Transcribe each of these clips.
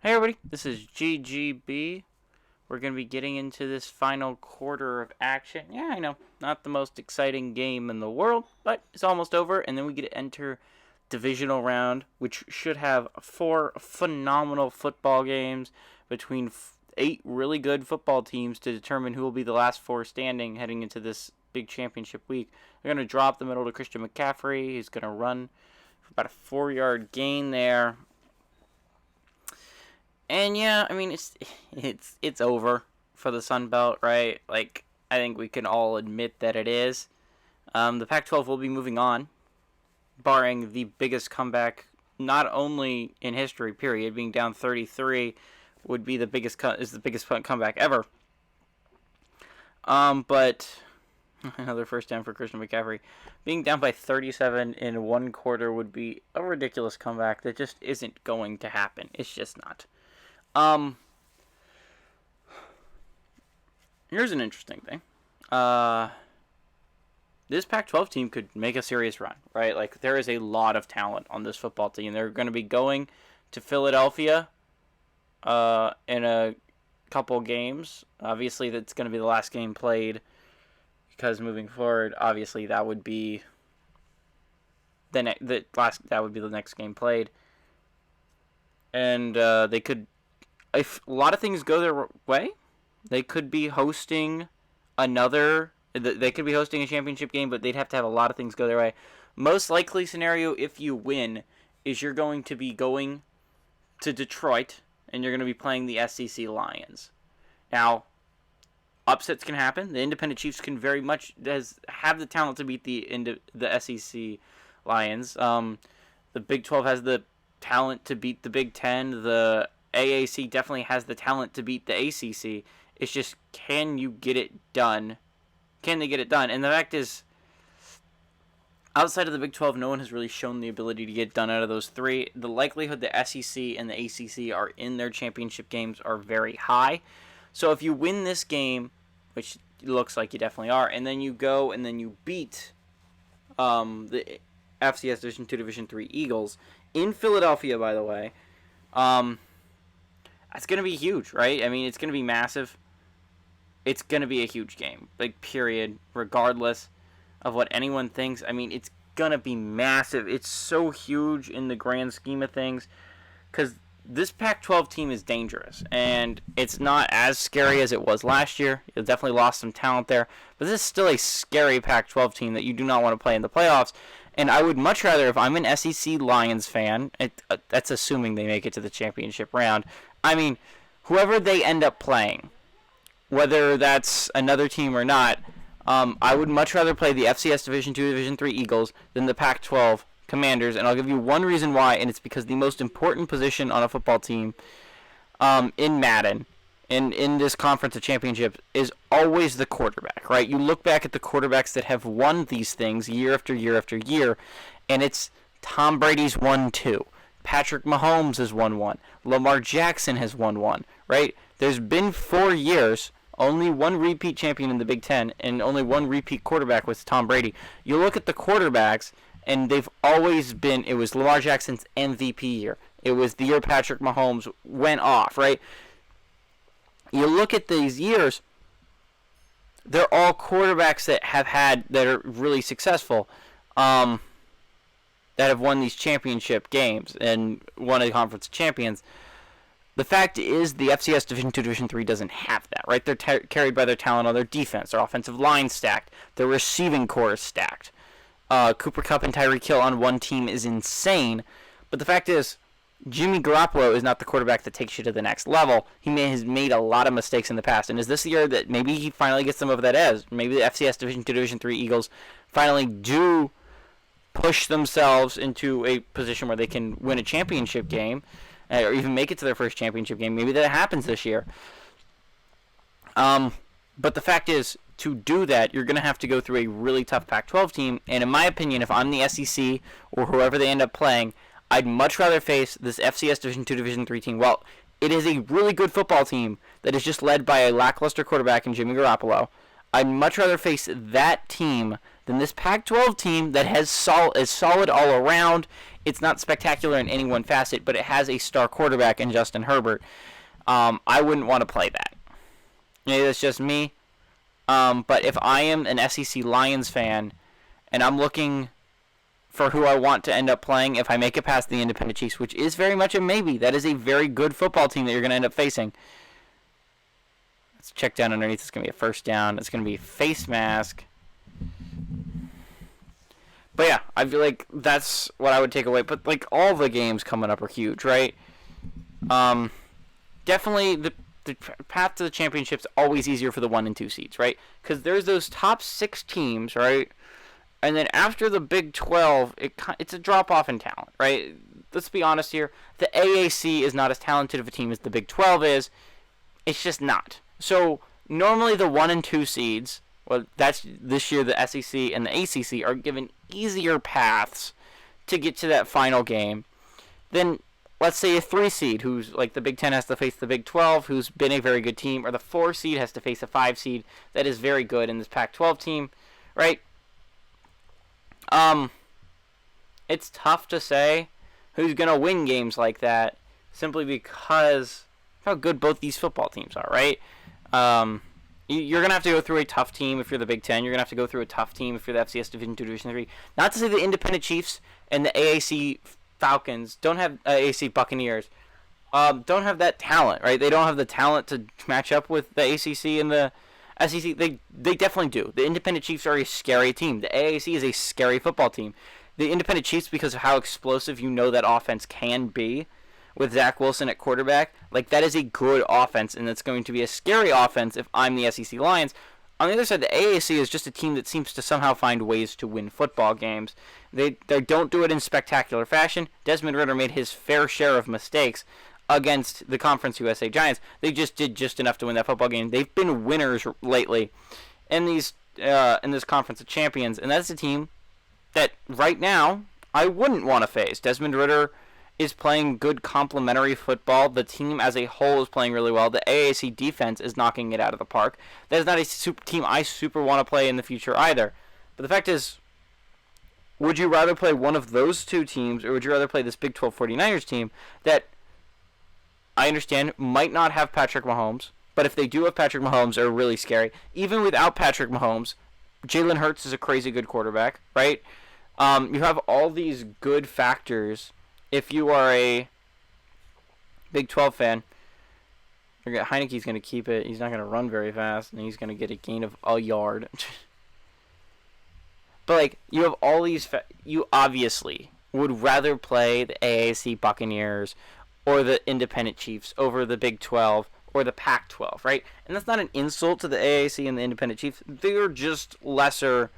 Hey everybody, this is GGB. We're going to be getting into this final quarter of action. Yeah, I know, not the most exciting game in the world, but it's almost over, and then we get to enter divisional round, which should have 4 phenomenal football games between 8 really good football teams to determine who will be the last 4 standing heading into this big championship week. They're going to drop the middle to Christian McCaffrey. He's going to run for about a 4-yard gain there. And yeah, I mean it's over for the Sun Belt, right? Like, I think we can all admit that it is. The Pac-12 will be moving on, barring the biggest comeback, not only in history, period. Being down 33 would be the biggest comeback ever. But another first down for Christian McCaffrey. Being down by 37 in one quarter would be a ridiculous comeback that just isn't going to happen. It's just not. Here's an interesting thing. This Pac-12 team could make a serious run, right? Like, there is a lot of talent on this football team. They're going to be going to Philadelphia in a couple games. Obviously, that's going to be the last game played, because moving forward, obviously, that would be the next game played. And they could, if a lot of things go their way, they could be hosting they could be hosting a championship game, but they'd have to have a lot of things go their way. Most likely scenario, if you win, is you're going to be going to Detroit, and you're going to be playing the SEC Lions. Now, upsets can happen. The Independent Chiefs can very much have the talent to beat the SEC Lions. The Big 12 has the talent to beat the Big 10. The AAC definitely has the talent to beat the ACC. It's just, can you get it done? Can they get it done? And the fact is, outside of the Big 12, no one has really shown the ability to get it done out of those 3. The likelihood the SEC and the ACC are in their championship games are very high. So if you win this game, which looks like you definitely are, and then you go and then you beat the FCS Division 2, Division 3 Eagles in Philadelphia, by the way, it's going to be huge, right? I mean, it's going to be massive. It's going to be a huge game, like, period, regardless of what anyone thinks. I mean, it's going to be massive. It's so huge in the grand scheme of things, because this Pac-12 team is dangerous, and it's not as scary as it was last year. It definitely lost some talent there, but this is still a scary Pac-12 team that you do not want to play in the playoffs. And I would much rather, if I'm an SEC Lions fan, that's assuming they make it to the championship round. I mean, whoever they end up playing, whether that's another team or not, I would much rather play the FCS Division 2, Division 3 Eagles than the Pac-12 Commanders. And I'll give you one reason why, and it's because the most important position on a football team in Madden, in this conference of championships, is always the quarterback, right? You look back at the quarterbacks that have won these things year after year after year, and it's Tom Brady's won 2. Patrick Mahomes has won 1. Lamar Jackson has won 1, right? There's been 4 years, only 1 repeat champion in the Big Ten, and only 1 repeat quarterback with Tom Brady. You look at the quarterbacks, and they've always been, it was Lamar Jackson's MVP year. It was the year Patrick Mahomes went off, right? You look at these years, they're all quarterbacks that are really successful, that have won these championship games and won a conference of champions. The fact is, the FCS Division 2, Division 3 doesn't have that, right? They're carried by their talent on their defense. Their offensive line stacked. Their receiving core is stacked. Cooper Kupp and Tyreek Hill on one team is insane. But the fact is, Jimmy Garoppolo is not the quarterback that takes you to the next level. He has made a lot of mistakes in the past. And is this the year that maybe he finally gets some of that edge? Maybe the FCS Division 2, Division 3 Eagles finally do push themselves into a position where they can win a championship game, or even make it to their first championship game. Maybe that happens this year. But the fact is, to do that, you're going to have to go through a really tough Pac-12 team. And in my opinion, if I'm the SEC or whoever they end up playing, I'd much rather face this FCS Division 2, Division 3 team. Well, it is a really good football team that is just led by a lackluster quarterback in Jimmy Garoppolo. I'd much rather face that team than this Pac-12 team that is solid all around. It's not spectacular in any one facet, but it has a star quarterback in Justin Herbert. I wouldn't want to play that. Maybe that's just me. But if I am an SEC Lions fan and I'm looking for who I want to end up playing if I make it past the Independent Chiefs, which is very much a maybe. That is a very good football team that you're going to end up facing. Let's check down underneath. It's going to be a first down. It's going to be a face mask. But yeah, I feel like that's what I would take away. But like all the games coming up are huge, right? Definitely the path to the championship's always easier for the 1 and 2 seeds, right? Because there's those top 6 teams, right? And then after the Big 12, it's a drop-off in talent, right? Let's be honest here. The AAC is not as talented of a team as the Big 12 is. It's just not. So normally the 1 and 2 seeds, well, that's this year the SEC and the ACC are given easier paths to get to that final game. Then let's say a 3 seed, who's like the Big 10 has to face the Big 12, who's been a very good team, or the 4 seed has to face a 5 seed that is very good in this Pac-12 team, right? It's tough to say who's going to win games like that simply because of how good both these football teams are, right? You're going to have to go through a tough team if you're the Big 10. You're going to have to go through a tough team if you're the FCS Division 2, Division 3. Not to say the Independent Chiefs and the AAC Falcons don't have AAC Buccaneers don't have that talent, right? They don't have the talent to match up with the ACC and the SEC. They definitely do. The Independent Chiefs are a scary team. The AAC is a scary football team. The Independent Chiefs, because of how explosive you know that offense can be with Zach Wilson at quarterback, like that is a good offense, and it's going to be a scary offense if I'm the SEC Lions. On the other side, the AAC is just a team that seems to somehow find ways to win football games. They don't do it in spectacular fashion. Desmond Ridder made his fair share of mistakes against the Conference USA Giants. They just did just enough to win that football game. They've been winners lately in this Conference of Champions, and that's a team that right now I wouldn't want to face. Desmond Ridder is playing good complementary football. The team as a whole is playing really well. The AAC defense is knocking it out of the park. That is not a team I super want to play in the future either. But the fact is, would you rather play one of those two teams, or would you rather play this Big 12 49ers team that I understand might not have Patrick Mahomes, but if they do have Patrick Mahomes, they're really scary. Even without Patrick Mahomes, Jalen Hurts is a crazy good quarterback, right? You have all these good factors. If you are a Big 12 fan, Heineke's going to keep it. He's not going to run very fast, and he's going to get a gain of a yard. But, like, you have all these... you obviously would rather play the AAC Buccaneers or the Independent Chiefs over the Big 12 or the Pac-12, right? And that's not an insult to the AAC and the Independent Chiefs. They are just lesser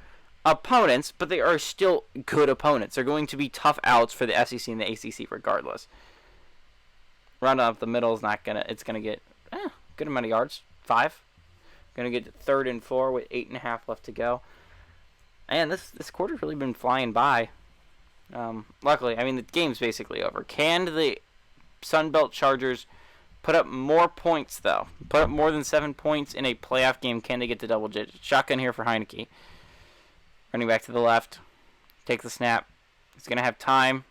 opponents, but they are still good opponents. They're going to be tough outs for the SEC and the ACC regardless. Rounding up the middle is not gonna. It's gonna get good amount of yards. 5. Gonna get to 3rd and 4 with 8.5 left to go. And this quarter's really been flying by. Luckily, I mean the game's basically over. Can the Sunbelt Chargers put up more points though? Put up more than 7 points in a playoff game? Can they get to double digits? Shotgun here for Heineke. Running back to the left. Take the snap. He's going to have time.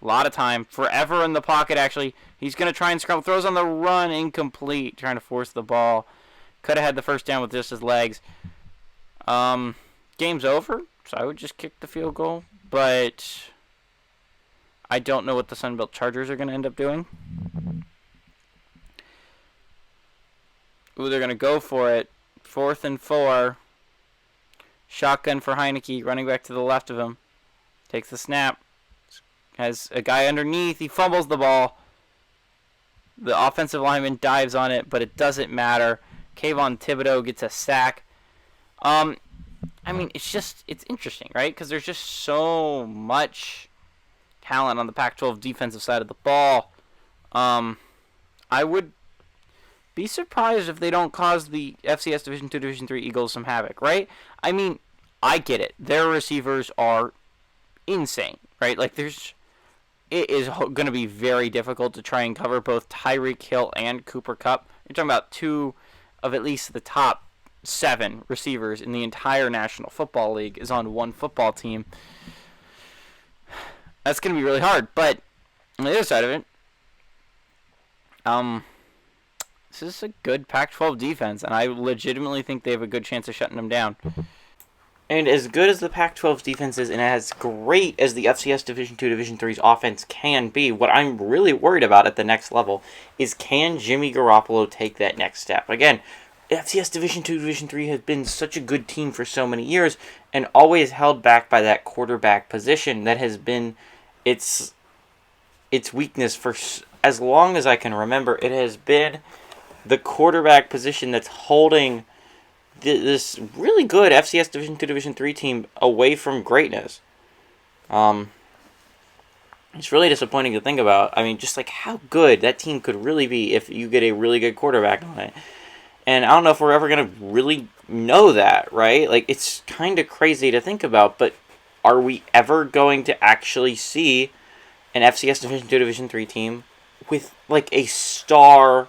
A lot of time. Forever in the pocket, actually. He's going to try and scramble. Throws on the run. Incomplete. Trying to force the ball. Could have had the first down with just his legs. Game's over. So I would just kick the field goal. But I don't know what the Sunbelt Chargers are going to end up doing. Ooh, they're going to go for it. 4th and 4. Shotgun for Heineke, running back to the left of him. Takes the snap. Has a guy underneath. He fumbles the ball. The offensive lineman dives on it, but it doesn't matter. Kayvon Thibodeau gets a sack. I mean, it's interesting, right? Because there's just so much talent on the Pac-12 defensive side of the ball. I would be surprised if they don't cause the FCS Division 2, Division 3 Eagles some havoc, right? I mean, I get it. Their receivers are insane, right? Like, it is going to be very difficult to try and cover both Tyreek Hill and Cooper Kupp. You're talking about 2 of at least the top 7 receivers in the entire National Football League is on one football team. That's going to be really hard. But on the other side of it, this is a good Pac-12 defense, and I legitimately think they have a good chance of shutting them down. And as good as the Pac-12's defense is, and as great as the FCS Division II, Division III's offense can be, what I'm really worried about at the next level is, can Jimmy Garoppolo take that next step? Again, FCS Division II, Division III has been such a good team for so many years, and always held back by that quarterback position that has been its weakness for as long as I can remember. It has been the quarterback position that's holding this really good FCS Division II, Division III team away from greatness. It's really disappointing to think about. I mean, just like how good that team could really be if you get a really good quarterback on it. And I don't know if we're ever going to really know that, right? Like, it's kind of crazy to think about, but are we ever going to actually see an FCS Division II, Division III team with, like, a superstar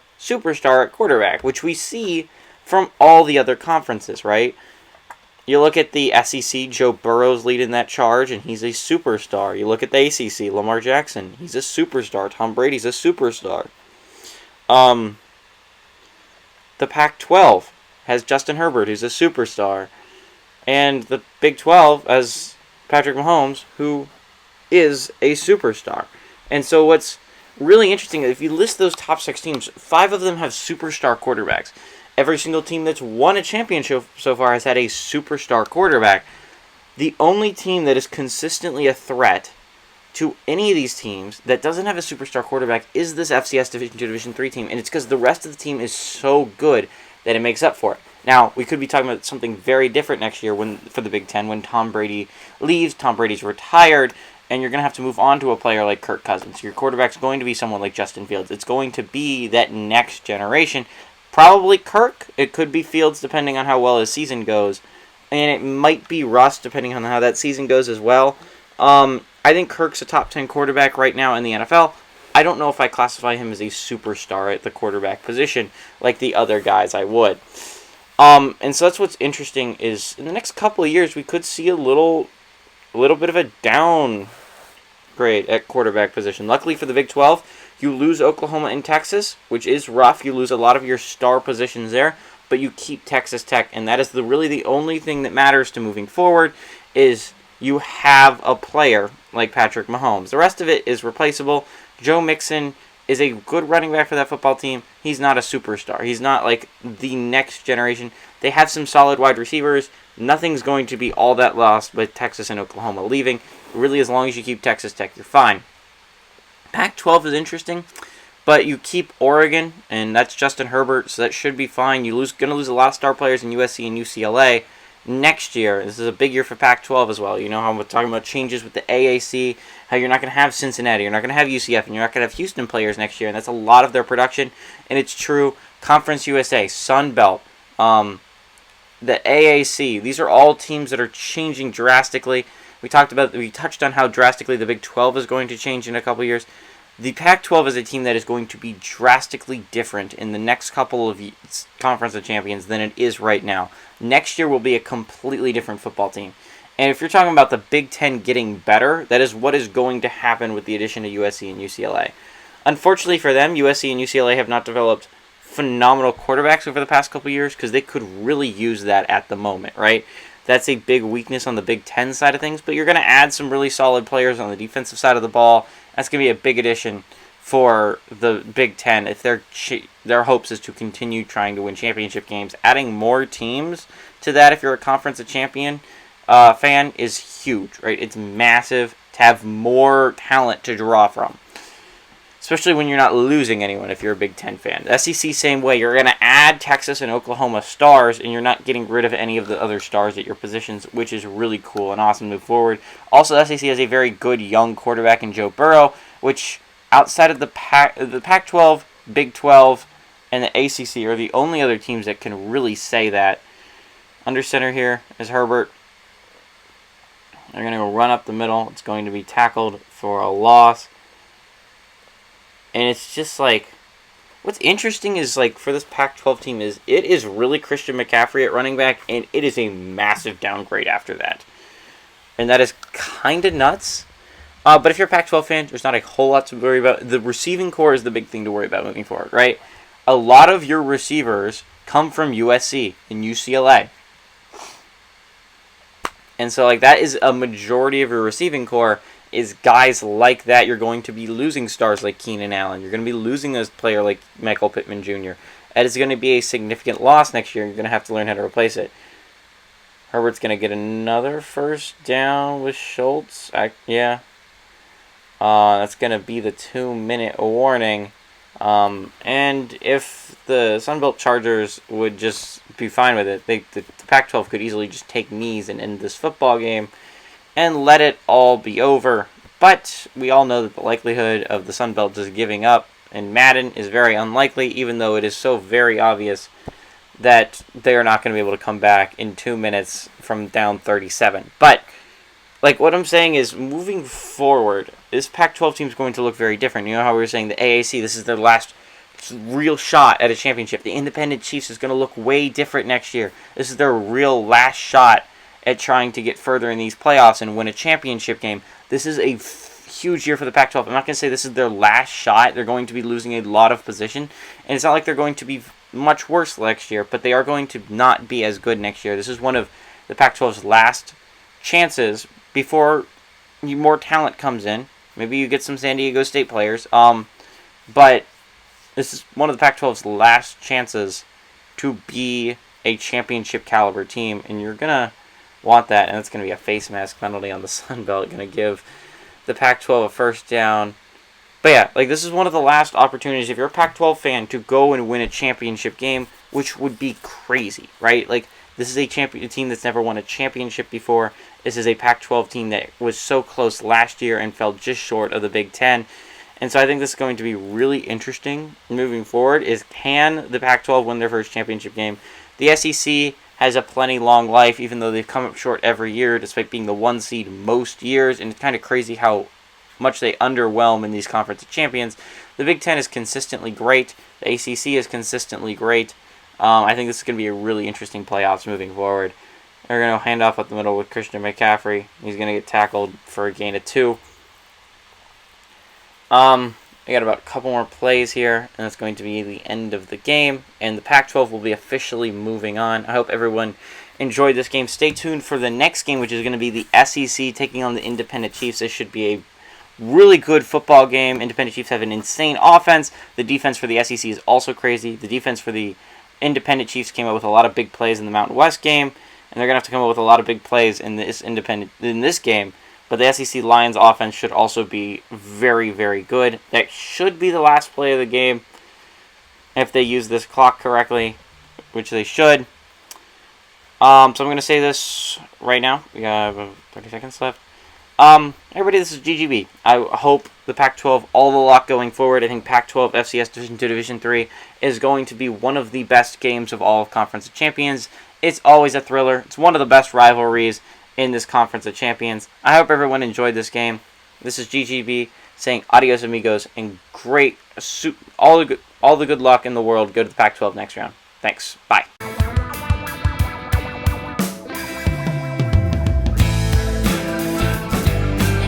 at quarterback, which we see from all the other conferences, right? You look at the SEC, Joe Burrow's leading that charge, and he's a superstar. You look at the ACC, Lamar Jackson, he's a superstar. Tom Brady's a superstar. The Pac-12 has Justin Herbert, who's a superstar. And the Big 12 has Patrick Mahomes, who is a superstar. And so what's really interesting, if you list those top 6 teams, 5 of them have superstar quarterbacks. Every single team that's won a championship so far has had a superstar quarterback. The only team that is consistently a threat to any of these teams that doesn't have a superstar quarterback is this FCS Division II, Division III team, and it's because the rest of the team is so good that it makes up for it. Now, we could be talking about something very different next year for the Big Ten when Tom Brady leaves, Tom Brady's retired, and you're going to have to move on to a player like Kirk Cousins. Your quarterback's going to be someone like Justin Fields. It's going to be that next generation. Probably Kirk. It could be Fields, depending on how well his season goes. And it might be Russ, depending on how that season goes as well. I think Kirk's a top 10 quarterback right now in the NFL. I don't know if I classify him as a superstar at the quarterback position like the other guys I would. And so that's what's interesting is in the next couple of years we could see a little bit of a downgrade at quarterback position. Luckily for the Big 12, you lose Oklahoma and Texas, which is rough. You lose a lot of your star positions there, but you keep Texas Tech, and that is really the only thing that matters to moving forward is you have a player like Patrick Mahomes. The rest of it is replaceable. Joe Mixon is a good running back for that football team. He's not a superstar. He's not like the next generation. They have some solid wide receivers. Nothing's going to be all that lost with Texas and Oklahoma leaving. Really, as long as you keep Texas Tech, you're fine. Pac-12 is interesting, but you keep Oregon, and that's Justin Herbert, so that should be fine. You're going to lose a lot of star players in USC and UCLA next year. This is a big year for Pac-12 as well. You know how we're talking about changes with the AAC, how you're not going to have Cincinnati, you're not going to have UCF, and you're not going to have Houston players next year, and that's a lot of their production, and it's true. Conference USA, Sun Belt, the AAC, these are all teams that are changing drastically. We touched on how drastically the Big 12 is going to change in a couple years. The Pac-12 is a team that is going to be drastically different in the next couple of Conference of Champions than it is right now. Next year will be a completely different football team. And if you're talking about the Big 10 getting better, that is what is going to happen with the addition of USC and UCLA. Unfortunately for them, USC and UCLA have not developed phenomenal quarterbacks over the past couple years because they could really use that at the moment, right? That's a big weakness on the Big Ten side of things, but you're going to add some really solid players on the defensive side of the ball. That's going to be a big addition for the Big Ten if their hopes is to continue trying to win championship games. Adding more teams to that if you're a Conference of Champion fan is huge, right? It's massive to have more talent to draw from, especially when you're not losing anyone if you're a Big Ten fan. The SEC, same way. You're going to add Texas and Oklahoma stars, and you're not getting rid of any of the other stars at your positions, which is really cool and awesome to move forward. Also, the SEC has a very good young quarterback in Joe Burrow, which outside of the Pac-12, Big 12, and the ACC are the only other teams that can really say that. Under center here is Herbert. They're going to go run up the middle. It's going to be tackled for a loss. And it's just like, what's interesting is like for this Pac-12 team is it is really Christian McCaffrey at running back, and it is a massive downgrade after that. And that is kind of nuts. But if you're a Pac-12 fan, there's not a whole lot to worry about. The receiving core is the big thing to worry about moving forward, right? A lot of your receivers come from USC and UCLA. And so, like, that is a majority of your receiving core is guys like that. You're going to be losing stars like Keenan Allen. You're going to be losing a player like Michael Pittman Jr. That is going to be a significant loss next year. You're going to have to learn how to replace it. Herbert's going to get another first down with Schultz. Yeah. That's going to be the 2-minute warning. And if the Sunbelt Chargers would just be fine with it, the Pac-12 could easily just take knees and end this football game and let it all be over. But we all know that the likelihood of the Sunbelt just giving up in Madden is very unlikely, even though it is so very obvious that they are not going to be able to come back in 2 minutes from down 37. But, like, what I'm saying is, moving forward, this Pac-12 team is going to look very different. You know how we were saying the AAC, this is their last real shot at a championship. The Independent Chiefs is going to look way different next year. This is their real last shot at trying to get further in these playoffs and win a championship game. This is a huge year for the Pac-12. I'm not going to say this is their last shot. They're going to be losing a lot of position, and it's not like they're going to be much worse next year, but they are going to not be as good next year. This is one of the Pac-12's last chances before more talent comes in. Maybe you get some San Diego State players, but this is one of the Pac-12's last chances to be a championship caliber team, and you're going to want that, and it's going to be a face mask penalty on the Sun Belt, going to give the Pac-12 a first down. But yeah, like, this is one of the last opportunities if you're a Pac-12 fan to go and win a championship game, which would be crazy, right? Like, this is a team that's never won a championship before. This is a Pac-12 team that was so close last year and fell just short of the Big Ten. And so I think this is going to be really interesting moving forward, is can the Pac-12 win their first championship game? The SEC has a plenty long life, even though they've come up short every year, despite being the 1 seed most years. And it's kind of crazy how much they underwhelm in these Conference of Champions. The Big Ten is consistently great. The ACC is consistently great. I think this is going to be a really interesting playoffs moving forward. They're going to hand off up the middle with Christian McCaffrey. He's going to get tackled for a gain of 2. I got about a couple more plays here, and that's going to be the end of the game. And the Pac-12 will be officially moving on. I hope everyone enjoyed this game. Stay tuned for the next game, which is going to be the SEC taking on the Independent Chiefs. This should be a really good football game. Independent Chiefs have an insane offense. The defense for the SEC is also crazy. The defense for the Independent Chiefs came up with a lot of big plays in the Mountain West game, and they're going to have to come up with a lot of big plays in this game. But the SEC Lions offense should also be very, very good. That should be the last play of the game if they use this clock correctly, which they should. So I'm going to say this right now. We have 30 seconds left. Everybody, this is GGB. I hope the Pac-12 all the luck going forward. I think Pac-12 FCS Division 2, Division 3 is going to be one of the best games of all of Conference of Champions. It's always a thriller. It's one of the best rivalries in this Conference of Champions. I hope everyone enjoyed this game. This is GGB saying adios amigos, and all the good luck in the world. Go to the Pac-12 next round. Thanks. Bye.